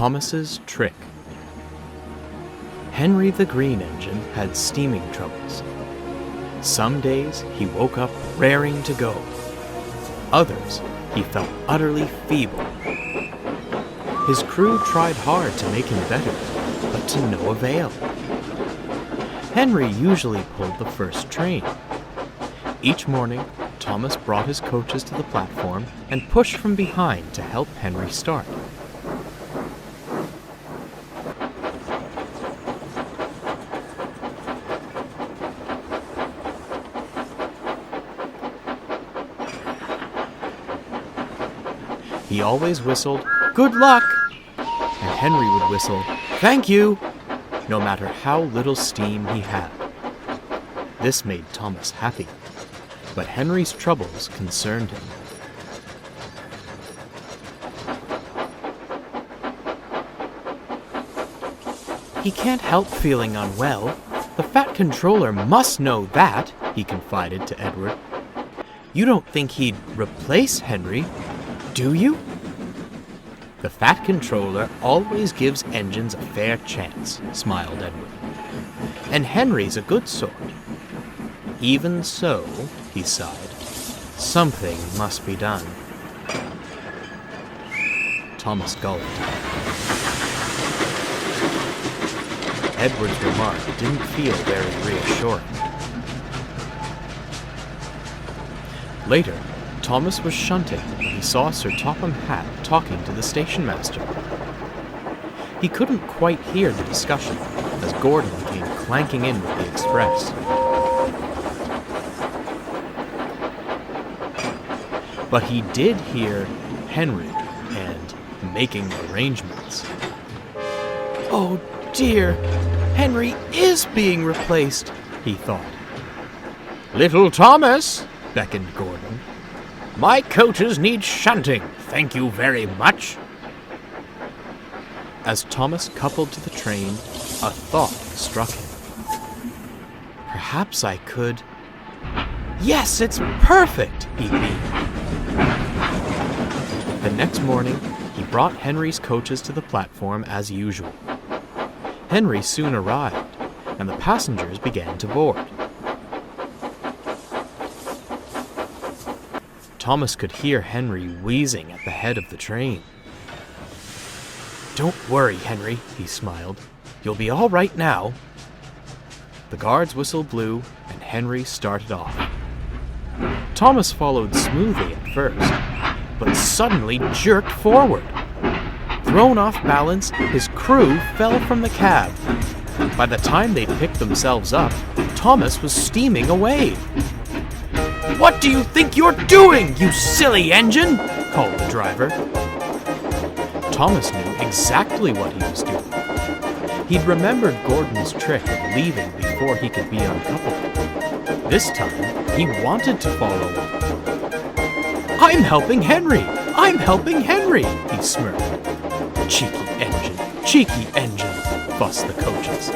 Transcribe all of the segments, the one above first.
Thomas's trick. Henry the Green Engine had steaming troubles. Some days he woke up raring to go. Others, he felt utterly feeble. His crew tried hard to make him better, but to no avail. Henry usually pulled the first train. Each morning, Thomas brought his coaches to the platform and pushed from behind to help Henry start. He always whistled, "Good luck!" and Henry would whistle, "Thank you!" no matter how little steam he had. This made Thomas happy, but Henry's troubles concerned him. "He can't help feeling unwell. The Fat Controller must know that," he confided to Edward. "You don't think he'd replace Henry, do you?" "The Fat Controller always gives engines a fair chance," smiled Edward. "And Henry's a good sort." "Even so," he sighed, "something must be done." Thomas gulped. Edward's remark didn't feel very reassuring. Later, Thomas was shunting when he saw Sir Topham Hatt talking to the station master. He couldn't quite hear the discussion as Gordon came clanking in with the express. But he did hear Henry and making arrangements. "Oh dear, Henry is being replaced," he thought. "Little Thomas," beckoned Gordon. "My coaches need shunting, thank you very much." As Thomas coupled to the train, a thought struck him. "Perhaps I could—" "Yes, it's perfect," he beamed. The next morning, he brought Henry's coaches to the platform as usual. Henry soon arrived, and the passengers began to board. Thomas could hear Henry wheezing at the head of the train. "Don't worry, Henry," he smiled. "You'll be all right now." The guard's whistle blew, and Henry started off. Thomas followed smoothly at first, but suddenly jerked forward. Thrown off balance, his crew fell from the cab. By the time they'd picked themselves up, Thomas was steaming away. "What do you think you're doing, you silly engine?" called the driver. Thomas knew exactly what he was doing. He'd remembered Gordon's trick of leaving before he could be uncoupled. This time, he wanted to follow up. "I'm helping Henry! I'm helping Henry!" he smirked. Cheeky engine, fussed the coaches.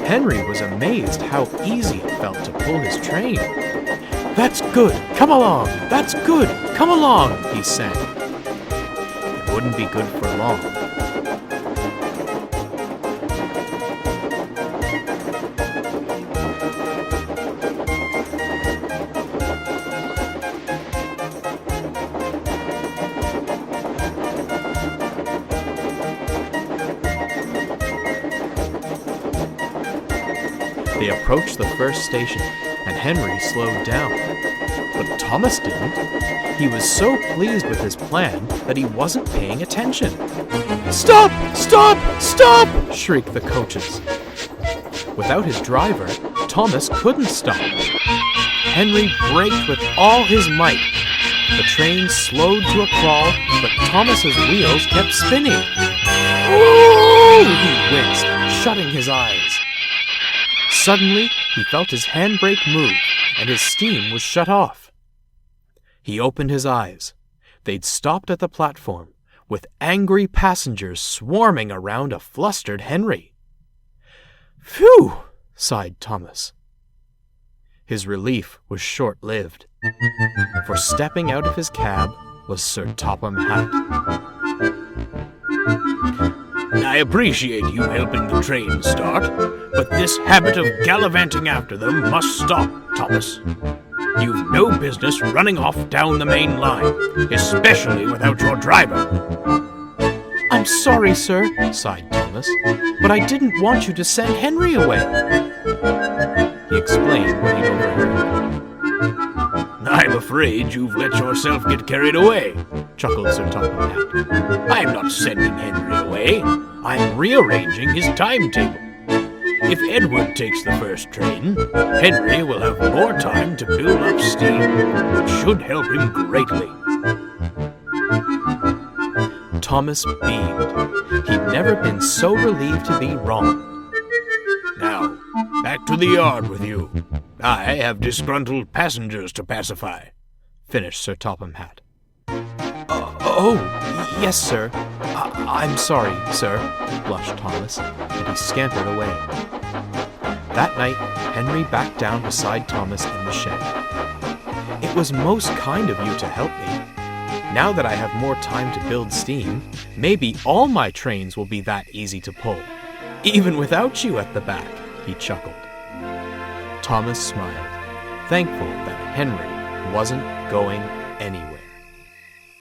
Henry was amazed how easy it felt to pull his train. "That's good, come along! That's good, come along!" he sang. It wouldn't be good for long. They approached the first station, and Henry slowed down. But Thomas didn't. He was so pleased with his plan that he wasn't paying attention. "Stop! Stop! Stop!" shrieked the coaches. Without his driver, Thomas couldn't stop. Henry braked with all his might. The train slowed to a crawl, but Thomas's wheels kept spinning. "Ooh!" he winced, shutting his eyes. Suddenly, he felt his handbrake move, and his steam was shut off. He opened his eyes. They'd stopped at the platform, with angry passengers swarming around a flustered Henry. "Phew!" sighed Thomas. His relief was short-lived, for stepping out of his cab was Sir Topham Hatt. I appreciate you helping the train start, but this habit of gallivanting after them must stop, Thomas. You've no business running off down the main line, especially without your driver. I'm sorry, sir, sighed Thomas, but I didn't want you to send Henry away. He explained what he'd overheard. I'm afraid you've let yourself get carried away, chuckled Sir Topham Hatt. I'm not sending Henry away. I'm rearranging his timetable. If Edward takes the first train, Henry will have more time to build up steam, which should help him greatly. Thomas beamed. He'd never been so relieved to be wrong. Now, back to the yard with you. I have disgruntled passengers to pacify, finished Sir Topham Hatt. Yes, sir. I'm sorry, sir, blushed Thomas, and he scampered away. That night, Henry backed down beside Thomas in the shed. It was most kind of you to help me. Now that I have more time to build steam, maybe all my trains will be that easy to pull, even without you at the back, he chuckled. Thomas smiled, thankful that Henry wasn't going